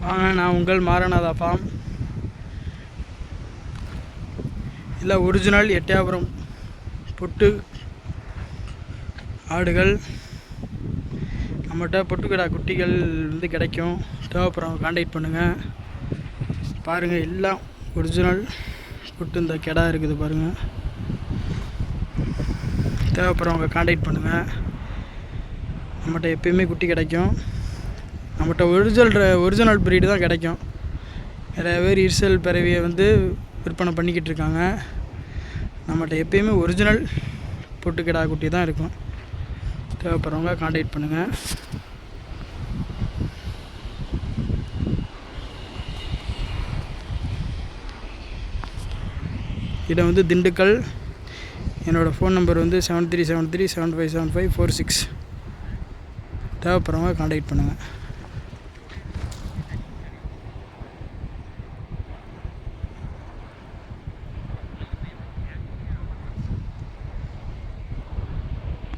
வாங்க, நான் உங்கள் மாரநாதா ஃபார்ம். இல்லை, ஒரிஜினல் எட்டயபுரம் பொட்டு ஆடுகள் நம்மகிட்ட பொட்டுக்கடா குட்டிகள் வந்து கிடைக்கும். தேவைப்படுறவங்க கான்டாக்ட் பண்ணுங்கள். பாருங்கள், எல்லாம் ஒரிஜினல் பொட்டு இந்த கிடா இருக்குது பாருங்கள். தேவைப்படுறவங்க கான்டாக்ட் பண்ணுங்கள். நம்மகிட்ட எப்பயுமே குட்டி கிடைக்கும். நம்மகிட்ட ஒரிஜினல் ப்ரீடு தான் கிடைக்கும். நிறைய பேர் இர்சல் பிறவியை வந்து விற்பனை பண்ணிக்கிட்டு இருக்காங்க. நம்மகிட்ட எப்பயுமே ஒரிஜினல் பொட்டுக்கிடா குட்டி தான் இருக்கும். தேவைப்படுறவங்க கான்டாக்ட் பண்ணுங்கள். இதை வந்து திண்டுக்கல். என்னோடய ஃபோன் நம்பர் வந்து 7373757546. தேவைப்படுறவங்க கான்டாக்ட் பண்ணுங்கள்.